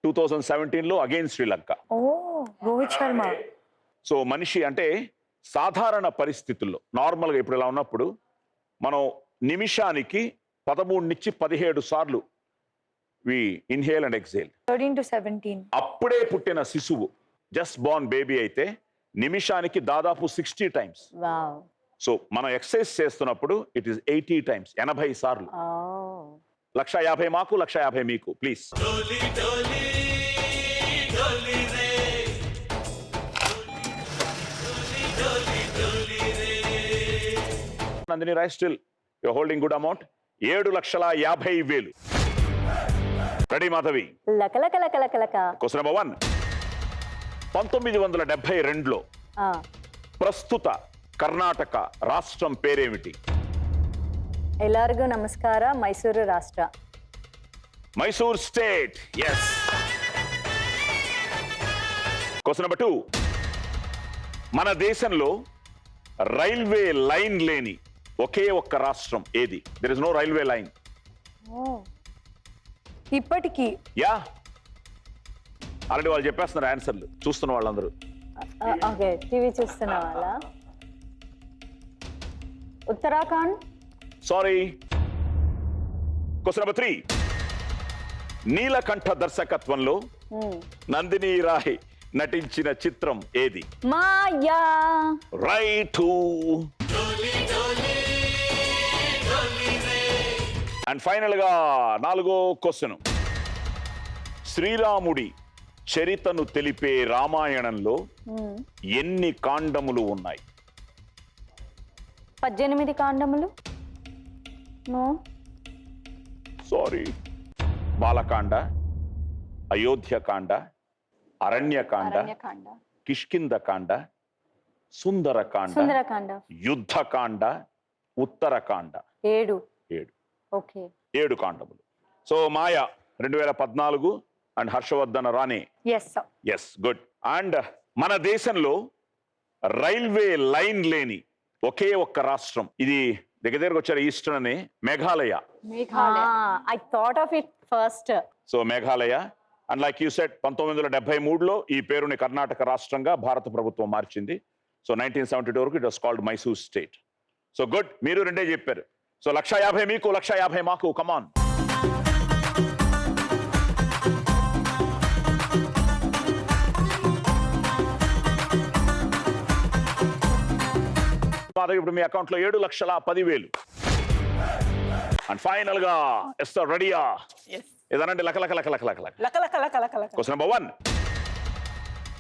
2017 లో అగైన్స్ శ్రీలంక. ఓ, రోహిత్ శర్మ. సో మనిషి అంటే సాధారణ పరిస్థితుల్లో నార్మల్గా ఇప్పుడు ఇలా ఉన్నప్పుడు మనం నిమిషానికి 13 నుంచి 17 సార్లు వి ఇన్హేల్ అండ్ ఎక్సేల్. 13 to 17. అప్పుడే పుట్టిన శిశువు, జస్ట్ బోర్న్ బేబీ అయితే నిమిషానికి దాదాపు 60 టైమ్స్. వావ్. సో మనం ఎక్సర్సైజ్ చేస్తున్నప్పుడు ఇట్ ఈస్ 80 టైమ్స్, 80 సార్లు. 150 మాకు, 150 మీకు, ప్లీజ్. डोली डोली डोली रे डोली डोली रे Nandini Rai still you holding good amount. 7,50,000. Ready Madhavi? లక లక లక లక లక. Question number 1. 1972లో ప్రస్తుత కర్ణాటక రాష్ట్రం పేరేమిటి? ಎಲ್ಲರಿಗೂ ನಮಸ್ಕಾರ. ಮೈಸೂರು ರಾಷ್ಟ್ರ. Mysore state. Yes. Question number 2. మన దేశంలో రైల్వే లైన్ లేని ఒకే ఒక్క రాష్ట్రం ఏది? There is no railway line. ఇప్పటికి. యా, ఆల్రెడీ వాళ్ళు చెప్పేస్తున్నారు ఆన్సర్లు, చూస్తున్న వాళ్ళందరూ. ఓకే, టీవీ చూస్తున్న వాళ్ళ. Uttarakhand. Sorry. Question number 3. Neelakanta దర్శకత్వంలో నందిని రాయ్ నటించిన చిత్రం ఏది? మాయా. రైట్. అండ్ ఫైనల్ గా 4వ క్వశ్చన్. శ్రీరాముడి చరితను తెలిపే రామాయణంలో ఎన్ని కాండములు ఉన్నాయి? 18 కాండములు. No. Sorry. Balakanda, Ayodhyakanda, Aranyakanda, Aranyakanda, Kishkindhakanda, Sundarakanda, Sundarakanda, Yuddhakanda, Uttarakanda. 7. 7. Okay. 7 కాండములు. So Maya 2014 and Harshavardhan Rane. Yes sir. Yes, good. And మన దేశంలో రైల్వే లైన్ లేని ఒకే ఒక్క రాష్ట్రం, ఇది దగ్గరకు వచ్చారు ఈస్టర్న్ అని, Meghalaya. Meghalaya. I thought of it first. So Meghalaya. And like you said 1973లో ఈ పేరుని కర్ణాటక రాష్ట్రంగా భారత ప్రభుత్వం మార్చింది. సో 1972 వరకు it was called Mysore state. So good, మీరు రెండే చెప్పారు. సో 150 మీకు, 150 మాకు. కమాన్. ఇప్పుడు మీ అకౌంట్ లో 7,10,000. అండ్ ఫైనల్ గా ఎస్టర్ రెడీయా? Yes. ఏదనండి లక లక లక లక లక లక. Laka laka laka laka laka. Question number 1.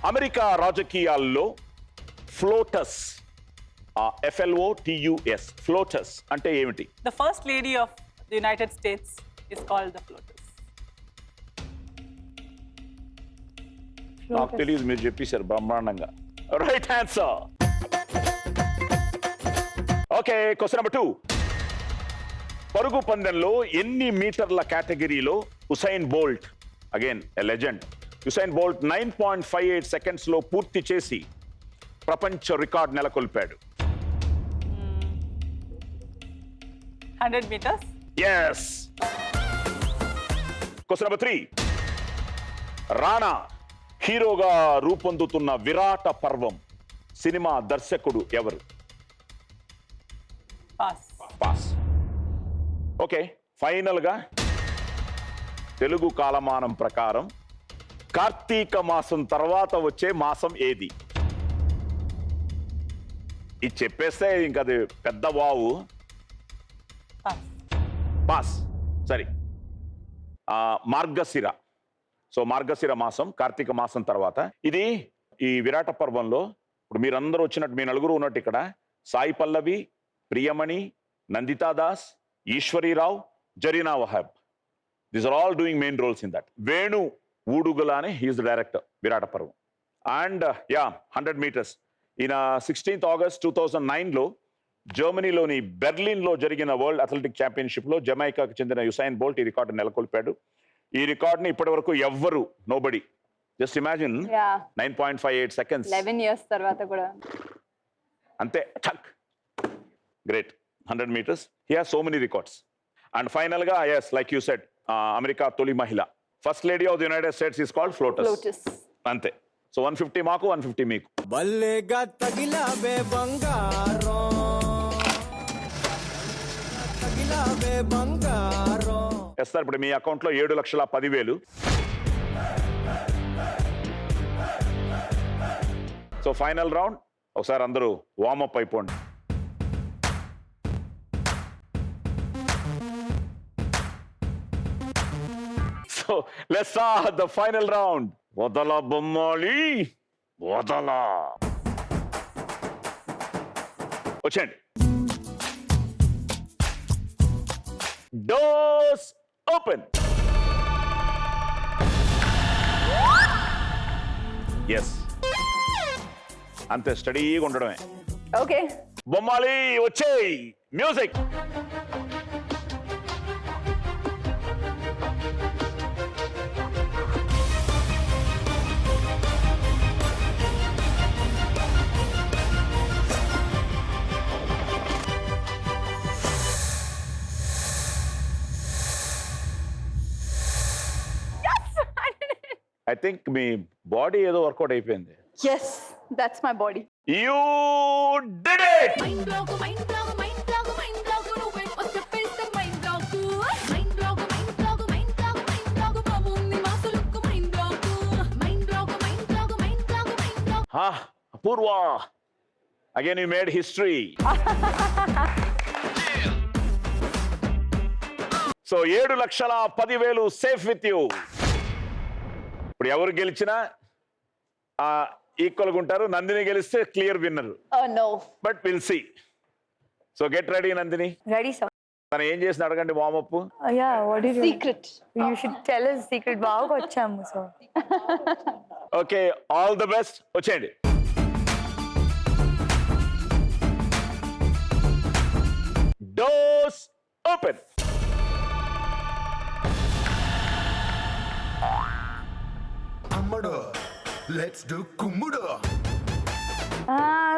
America రాజకీయాల్లో ఫ్లోటస్, FLOTUS, ఫ్లోటస్ అంటే ఏమిటి? The first lady of the United States is called the FLOTUS. నాకు తెలియదు, మీరు చెప్పేశారు బ్రహ్మాండంగా. Right answer. Okay, question number 2. పరుగు పందెంలో ఎన్ని మీటర్ల కేటగిరీలో Usain Bolt, again a legend, Usain Bolt 9.58 seconds లో పూర్తి చేసి ప్రపంచ రికార్డ్ నెలకొల్పాడు? 100 meters. Yes. Question number 3. Rana హీరోగా రూపొందుతున్న విరాట పర్వం సినిమా దర్శకుడు ఎవరు? Pass. పాస్. ఓకే, ఫైనల్ గా తెలుగు కాలమానం ప్రకారం కార్తీక మాసం తర్వాత వచ్చే మాసం ఏది? ఇది చెప్పేస్తే ఇంకా అది పెద్ద వావు. Pass. పాస్. సరే, మార్గశిర. సో మార్గశిర మాసం కార్తీక మాసం తర్వాత. ఇది ఈ విరాట పర్వంలో ఇప్పుడు మీరందరూ వచ్చినట్టు, మీ నలుగురు ఉన్నట్టు ఇక్కడ Sai Pallavi, Priyamani, Nandita Das, Eswari Rao, Zarina Wahab. These are all doing main roles in that. Venu Udugula అని he's the director Virata Parvam. And 100 meters. ఈయన 16th August 2009లో జర్మనీలోని బెర్లిన్లో జరిగిన వరల్డ్ అథ్లెటిక్ ఛాంపియన్షిప్లో జమైకాకు చెందిన యుసైన్ బోల్ట్ ఈ రికార్డు నెలకొల్పాడు. ఈ రికార్డుని ఇప్పటి వరకు ఎవ్వరు, nobody, just imagine, 9.58 seconds. 11 years తర్వాత కూడా. అంతే, టక్. Great. 100 meters. He has so many records. And final గా, yes, like you said, America తొలి మహిళ, first lady of the United States is called FLOTUS. అంతే. సో 150 మాకు, 150 మీకు. బల్లేగా తగిలావే బంగారం, తగిలావే బంగారం. సార్, ఇప్పుడు మీ అకౌంట్లో 7,10,000. సో ఫైనల్ రౌండ్. ఒకసారి అందరూ వార్మప్ అయిపోండి. So let's start the final round. వదల బొమ్మాలి, వదల. వచ్చేయండి. Doors open. ఎస్, అంతే, స్టడీగా ఉండడమే. ఓకే, బొమ్మాలి వచ్చేయ్. మ్యూజిక్. ఐ థింక్ మీ బాడీ ఏదో వర్కౌట్ అయిపోయింది. yes, that's my body. You did it. Mind block mind block mind block mind block నువ్వే వచ్చేస్తే mind block mind block mind block mind block mind block బాబు నీ మాసులుకు mind block mind block mind block mind block mind block. Apurva, again you made history. So 7,10,000 safe with you. ఇప్పుడు ఎవరు గెలిచినా ఈక్వల్గా ఉంటారు. నందిని గెలిస్తే clear winner. Oh no. But will see. So get ready Nandini. Ready sir. తను ఏం చేసిన అడగండి. Warmup. Yeah, what is Secret. You should tell us secret. బాగా వచ్చాము so. Okay, all the best. వచ్చేయండి. Doors open. అమ్మడు, లెట్స్ డు కుమ్ముడు.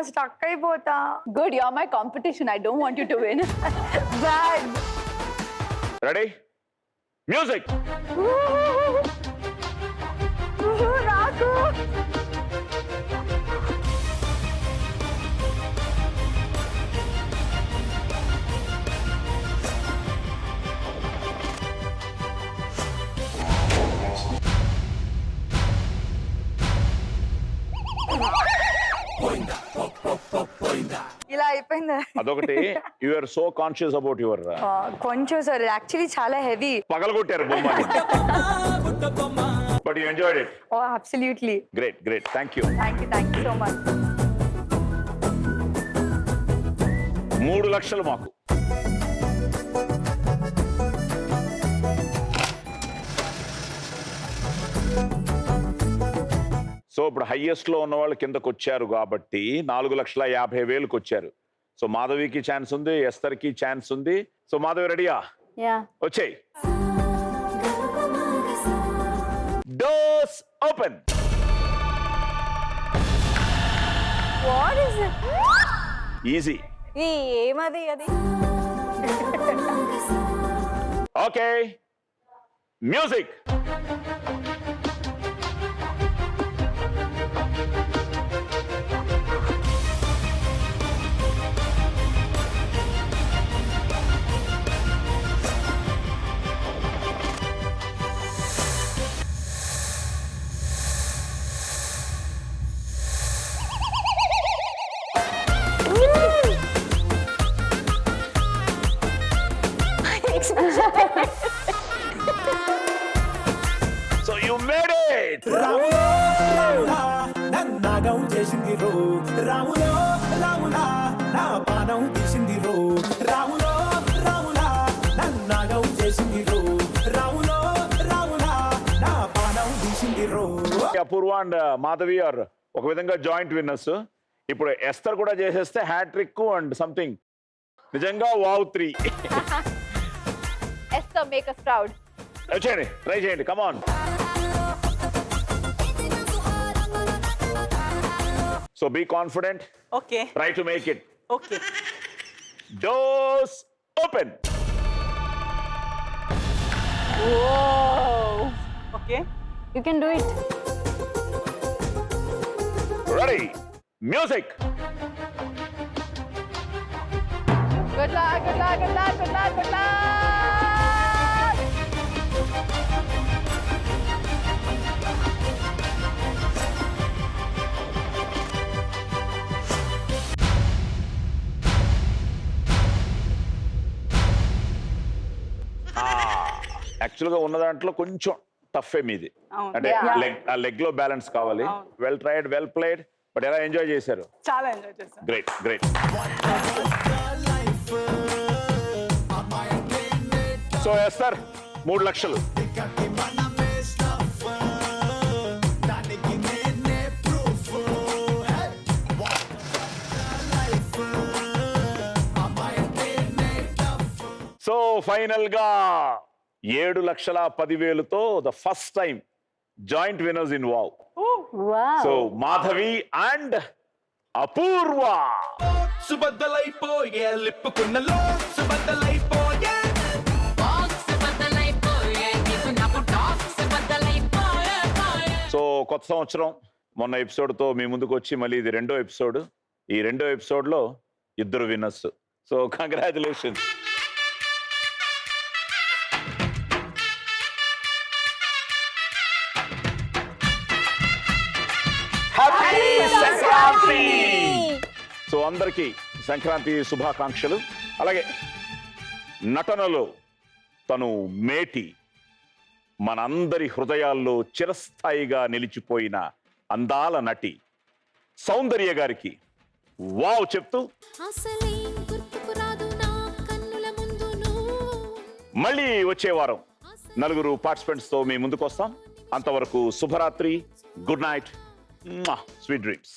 స్టక్ అయిపోతా. Good, you're my competition. I don't want you to win. Bad. Ready? Music. రాకు. ఇలా అయిపోయిందా? అదొకటి. You are so conscious about your. కొంచెం సార్, యాక్చువల్లీ చాలా హెవీ. పగలగొట్టారు బొమ్మ. But you enjoyed it. Oh absolutely. Great, great. Thank you. Thank you so much. 3 లక్షలు మాకు. సో ఇప్పుడు హైయెస్ట్ లో ఉన్న వాళ్ళు కిందకు వచ్చారు కాబట్టి 4,50,000 వచ్చారు. సో మాధవికి ఛాన్స్ ఉంది, ఎస్తర్ కి ఛాన్స్ ఉంది. సో మాధవి రెడీయా? యా. వచ్చేయ్. Doors open. What is easy. ఈ ఏమది అది? Okay, music. So you made it. రాములో రాములా నన్నాగం చేసింది రో రాములో రాములా నా పానం తీసింది రో రాములో రాములా నన్నాగం చేసింది రో రాములో రాములా నా పానం తీసింది రో. అపూర్వ అండ్ మాధవి ఆర్ ఒక విధంగా జాయింట్ విన్నర్స్. ఇప్పుడు ఎస్తర్ కూడా చేసేస్తే హ్యాట్రిక్ అండ్ సంథింగ్. నిజంగా wow 3. Esther, make us proud. చేయండి, ట్రై చేయండి, come on. So be confident, Okay. Try to make it. Okay. Doors open. Whoa. Okay. You can do it. Ready, music. Good luck, good luck, good luck, good luck, good luck. యాక్చువల్గా ఉన్న దాంట్లో కొంచెం టఫ్ మీది. అవును. అంటే Yeah. లెగ్ లో బ్యాలెన్స్ కావాలి. అవును. Well tried, well played. But ఎలా ఎంజాయ్ చేశారు? చాలా ఎంజాయ్ చేశాను. Great, great. సో ఎస్తర్ 3 లక్షలు. సో ఫైనల్ గా 7,10,000తో the first time joint winners in wow. Wow. So Madhavi and Apurva. సుబద్దలైపోయే లిప్పుకున్నలో సుబద్దలైపోయే బాక్స్ బద్దలైపోయే నీకు నాకు టాక్స్ బద్దలైపోయే సో కొత్త సంవత్సరం మొన్న ఎపిసోడ్తో మీ ముందుకు వచ్చి మళ్ళీ ఇది 2వ ఎపిసోడ్. ఈ 2వ ఎపిసోడ్లో 2 winners. So congratulations. Happy Sankranti. So అందరికీ సంక్రాంతి శుభాకాంక్షలు. అలాగే నటనలో తను మేటి, మనందరి హృదయాల్లో చిరస్థాయిగా నిలిచిపోయిన అందాల నటి సౌందర్య గారికి వావ్ చెప్తూ అసలేం గుర్తుకు రాదు నా కన్నుల ముందు నువ్వు. మళ్ళీ వచ్చే వారం 4 పార్టిసిపెంట్స్తో మీ ముందుకు వస్తాం. అంతవరకు శుభరాత్రి, గుడ్ నైట్, స్వీట్ డ్రీమ్స్.